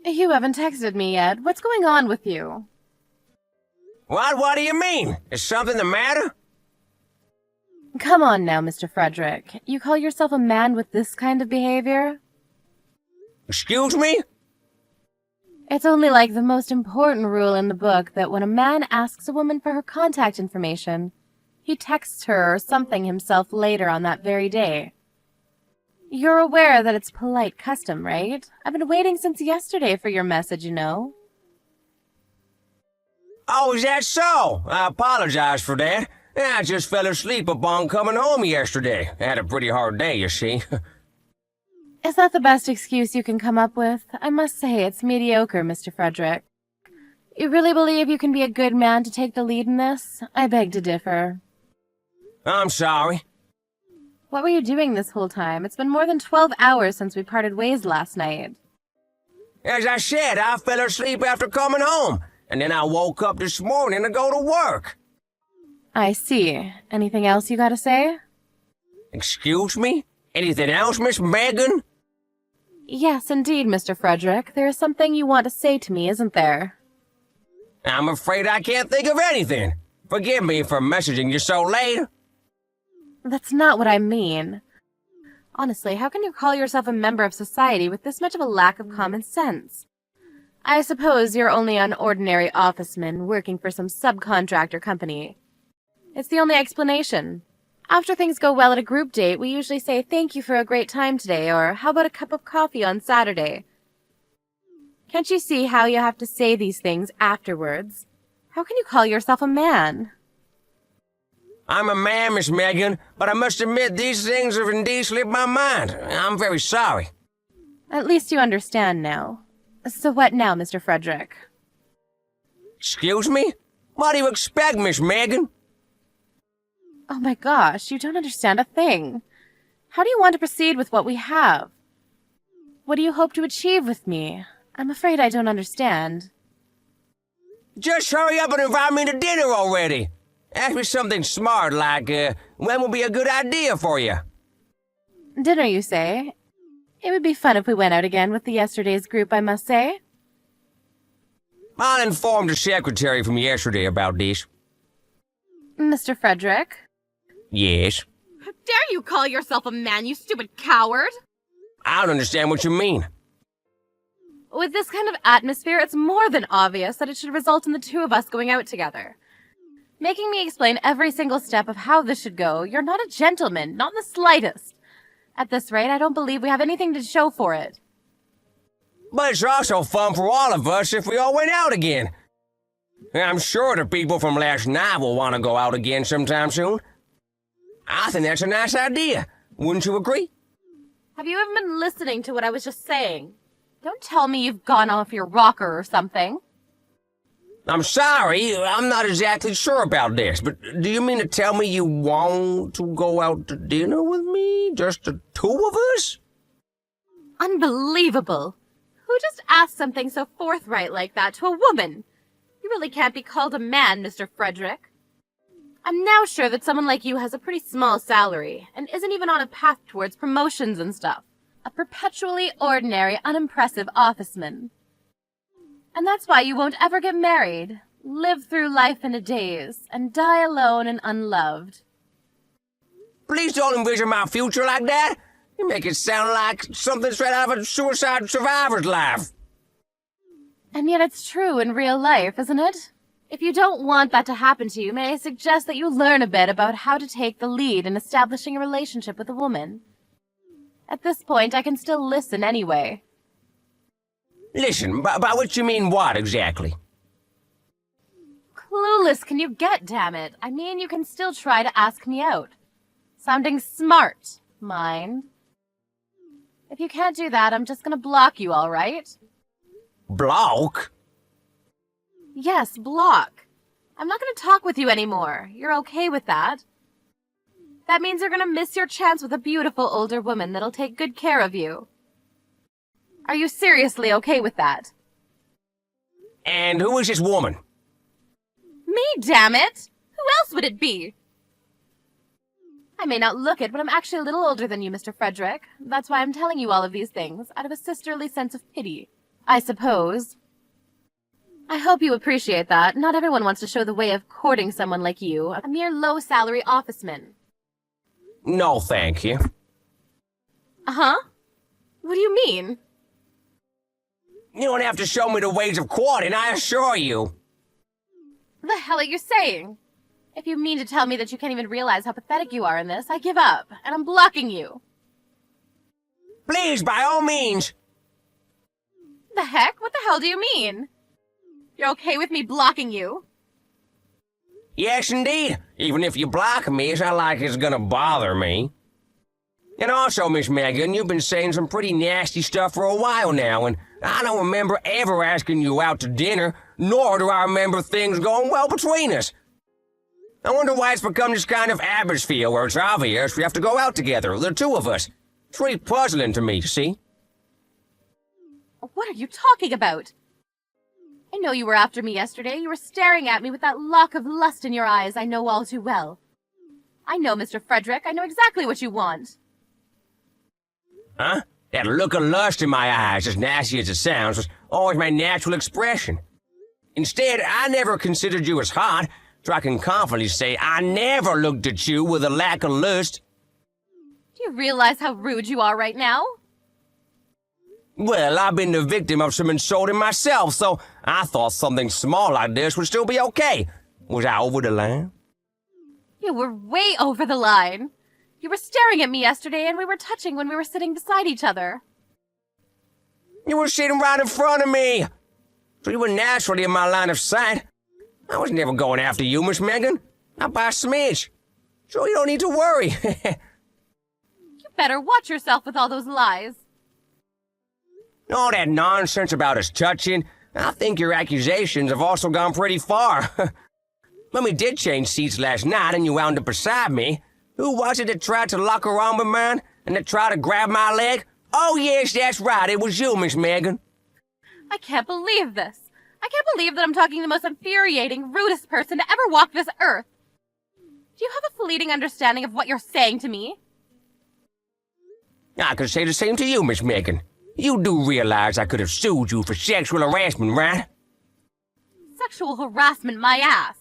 You haven't texted me yet. What's going on with you? What do you mean? Is something the matter? Come on now, Mr. Frederick. You call yourself a man with this kind of behavior? Excuse me? It's only like the most important rule in the book that when a man asks a woman for her contact information, he texts her or something himself later on that very day. You're aware that it's polite custom, right? I've been waiting since yesterday for your message, you know. Oh, is that so? I apologize for that. I just fell asleep upon coming home yesterday. I had a pretty hard day, you see. Is that the best excuse you can come up with? I must say it's mediocre, Mr. Frederick. You really believe you can be a good man to take the lead in this? I beg to differ. I'm sorry. What were you doing this whole time? It's been more than 12 hours since we parted ways last night. As I said, I fell asleep after coming home, and then I woke up this morning to go to work. I see. Anything else you gotta say? Excuse me? Anything else, Miss Megan? Yes, indeed, Mr. Frederick. There is something you want to say to me, isn't there? I'm afraid I can't think of anything. Forgive me for messaging you so late. That's not what I mean. Honestly, how can you call yourself a member of society with this much of a lack of common sense? I suppose you're only an ordinary officeman working for some subcontractor company. It's the only explanation. After things go well at a group date, we usually say thank you for a great time today, or how about a cup of coffee on Saturday? Can't you see how you have to say these things afterwards? How can you call yourself a man? I'm a man, Miss Megan, but I must admit these things have indeed slipped my mind. I'm very sorry. At least you understand now. So what now, Mr. Frederick? Excuse me? What do you expect, Miss Megan? Oh my gosh, you don't understand a thing. How do you want to proceed with what we have? What do you hope to achieve with me? I'm afraid I don't understand. Just hurry up and invite me to dinner already. Ask me something smart like, when would be a good idea for you? Dinner, you say? It would be fun if we went out again with the yesterday's group, I must say. I'll inform the secretary from yesterday about this. Mr. Frederick? Yes? How dare you call yourself a man, you stupid coward! I don't understand what you mean. With this kind of atmosphere, it's more than obvious that it should result in the two of us going out together. Making me explain every single step of how this should go, you're not a gentleman, not in the slightest. At this rate, I don't believe we have anything to show for it. But it's also fun for all of us if we all went out again. I'm sure the people from last night will want to go out again sometime soon. I think that's a nice idea. Wouldn't you agree? Have you even been listening to what I was just saying? Don't tell me you've gone off your rocker or something. I'm sorry, I'm not exactly sure about this, but do you mean to tell me you want to go out to dinner with me? Just the two of us? Unbelievable! Who just asked something so forthright like that to a woman? You really can't be called a man, Mr. Frederick. I'm now sure that someone like you has a pretty small salary, and isn't even on a path towards promotions and stuff. A perpetually ordinary, unimpressive officeman. And that's why you won't ever get married, live through life in a daze, and die alone and unloved. Please don't envision my future like that. You make it sound like something straight out of a suicide survivor's life. And yet it's true in real life, isn't it? If you don't want that to happen to you, may I suggest that you learn a bit about how to take the lead in establishing a relationship with a woman? At this point, I can still listen anyway. Listen, by what you mean what exactly? Clueless can you get, damn it? I mean, you can still try to ask me out. Sounding smart, mind. If you can't do that, I'm just gonna block you, all right? Block? Yes, block. I'm not gonna talk with you anymore. You're okay with that? That means you're gonna miss your chance with a beautiful older woman that'll take good care of you. Are you seriously okay with that? And who is this woman? Me, damn it! Who else would it be? I may not look it, but I'm actually a little older than you, Mr. Frederick. That's why I'm telling you all of these things, out of a sisterly sense of pity. I suppose. I hope you appreciate that. Not everyone wants to show the way of courting someone like you, a mere low-salary officeman. No, thank you. Uh-huh? What do you mean? You don't have to show me the ways of courting, I assure you. The hell are you saying? If you mean to tell me that you can't even realize how pathetic you are in this, I give up, and I'm blocking you. Please, by all means. The heck? What the hell do you mean? You're okay with me blocking you? Yes, indeed. Even if you block me, it's not like it's gonna bother me. And also, Miss Megan, you've been saying some pretty nasty stuff for a while now, and I don't remember ever asking you out to dinner, nor do I remember things going well between us. I wonder why it's become this kind of atmosphere where it's obvious we have to go out together, the two of us. It's really puzzling to me, see? What are you talking about? I know you were after me yesterday. You were staring at me with that lock of lust in your eyes I know all too well. I know, Mr. Frederick. I know exactly what you want. Huh? That look of lust in my eyes, as nasty as it sounds, was always my natural expression. Instead, I never considered you as hot, so I can confidently say I never looked at you with a lack of lust. Do you realize how rude you are right now? Well, I've been the victim of some insulting myself, so I thought something small like this would still be okay. Was I over the line? You were way over the line. You were staring at me yesterday, and we were touching when we were sitting beside each other. You were sitting right in front of me, so you were naturally in my line of sight. I was never going after you, Miss Megan. Not by a smidge. So you don't need to worry. You better watch yourself with all those lies. All that nonsense about us touching, I think your accusations have also gone pretty far. When we did change seats last night and you wound up beside me, who was it that tried to lock her arm of mine and that tried to grab my leg? Oh yes, that's right, it was you, Miss Megan. I can't believe this. I can't believe that I'm talking to the most infuriating, rudest person to ever walk this earth. Do you have a fleeting understanding of what you're saying to me? I could say the same to you, Miss Megan. You do realize I could have sued you for sexual harassment, right? Sexual harassment, my ass.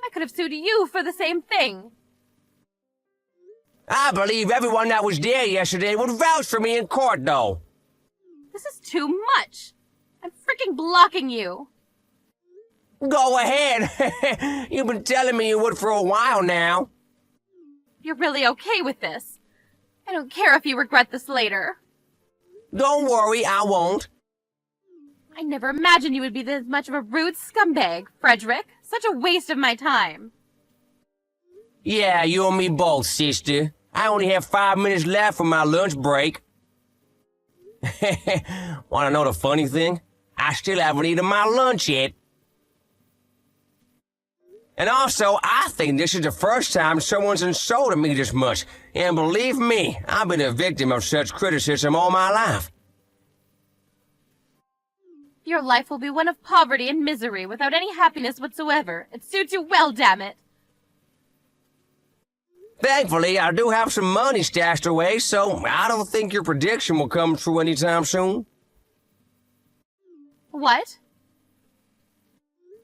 I could have sued you for the same thing. I believe everyone that was there yesterday would vouch for me in court, though. This is too much. I'm freaking blocking you. Go ahead. You've been telling me you would for a while now. You're really okay with this. I don't care if you regret this later. Don't worry, I won't. I never imagined you would be this much of a rude scumbag, Frederick. Such a waste of my time. Yeah, you and me both, sister. I only have 5 minutes left for my lunch break. Wanna know the funny thing? I still haven't eaten my lunch yet. And also, I think this is the first time someone's insulted me this much. And believe me, I've been a victim of such criticism all my life. Your life will be one of poverty and misery without any happiness whatsoever. It suits you well, damn it. Thankfully, I do have some money stashed away, so I don't think your prediction will come true anytime soon. What?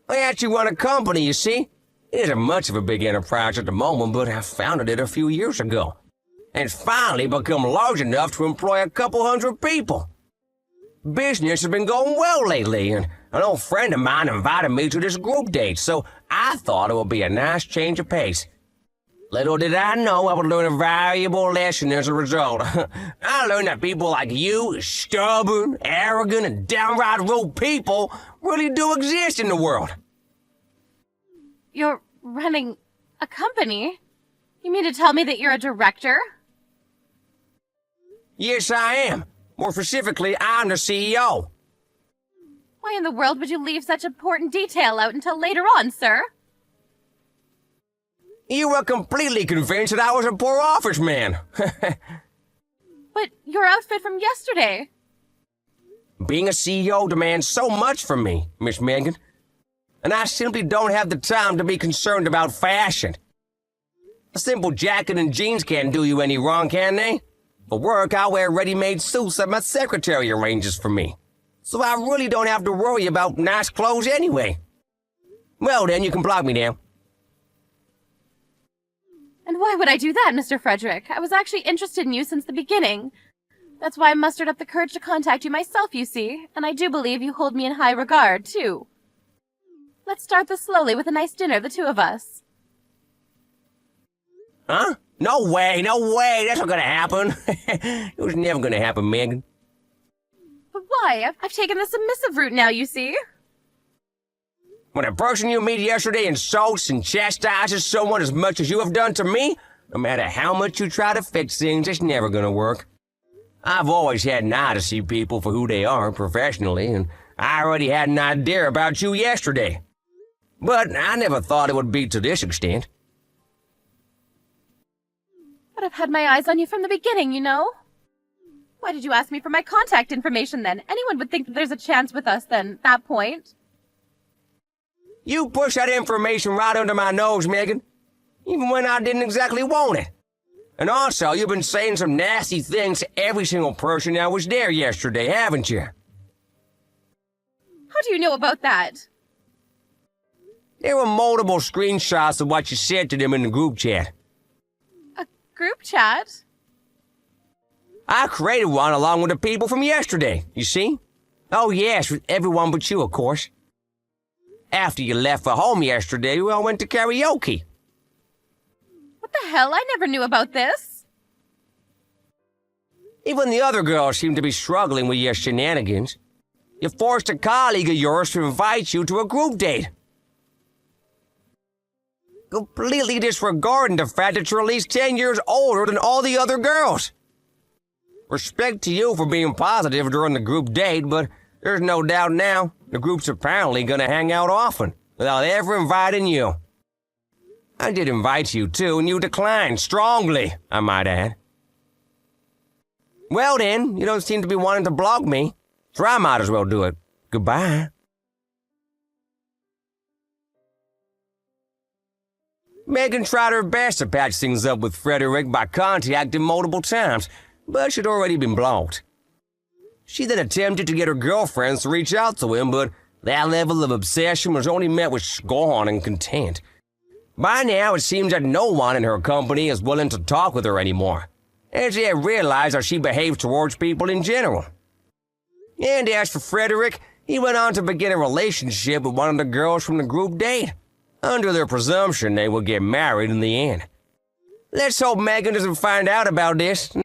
I actually run a company, you see. It isn't much of a big enterprise at the moment, but I founded it a few years ago. And it's finally become large enough to employ a couple hundred people. Business has been going well lately, and an old friend of mine invited me to this group date, so I thought it would be a nice change of pace. Little did I know I would learn a valuable lesson as a result. I learned that people like you, stubborn, arrogant, and downright rude people, really do exist in the world. You're running a company? You mean to tell me that you're a director? Yes, I am. More specifically, I'm the CEO. Why in the world would you leave such important detail out until later on, sir? You were completely convinced that I was a poor office man. But your outfit from yesterday. Being a CEO demands so much from me, Miss Megan. And I simply don't have the time to be concerned about fashion. A simple jacket and jeans can't do you any wrong, can they? For work, I wear ready-made suits that my secretary arranges for me. so I really don't have to worry about nice clothes anyway. Well then, you can block me now. And why would I do that, Mr. Frederick? I was actually interested in you since the beginning. That's why I mustered up the courage to contact you myself, you see, and I do believe you hold me in high regard, too. Let's start this slowly with a nice dinner, the two of us. Huh? No way, that's not gonna happen. It was never gonna happen, Megan. But why? I've taken the submissive route now, you see. When a person you meet yesterday insults and chastises someone as much as you have done to me, no matter how much you try to fix things, it's never gonna work. I've always had an eye to see people for who they are professionally, and I already had an idea about you yesterday. But I never thought it would be to this extent. But I've had my eyes on you from the beginning, you know. Why did you ask me for my contact information then? Anyone would think that there's a chance with us then, at that point. You pushed that information right under my nose, Megan, even when I didn't exactly want it. And also, you've been saying some nasty things to every single person that was there yesterday, haven't you? How do you know about that? There were multiple screenshots of what you said to them in the group chat. A group chat? I created one along with the people from yesterday, you see? Oh yes, with everyone but you, of course. After you left for home yesterday, we all went to karaoke. What the hell? I never knew about this. Even the other girls seem to be struggling with your shenanigans. You forced a colleague of yours to invite you to a group date. Completely disregarding the fact that you're at least 10 years older than all the other girls. Respect to you for being positive during the group date, but there's no doubt now the group's apparently gonna hang out often without ever inviting you. I did invite you too, and you declined strongly, I might add. Well then, you don't seem to be wanting to block me, so I might as well do it. Goodbye. Megan tried her best to patch things up with Frederick by contacting multiple times, but she'd already been blocked. She then attempted to get her girlfriends to reach out to him, but that level of obsession was only met with scorn and contempt. By now, it seems that no one in her company is willing to talk with her anymore, as they have realized how she behaves towards people in general. And as for Frederick, he went on to begin a relationship with one of the girls from the group date, under the presumption they would get married in the end. Let's hope Megan doesn't find out about this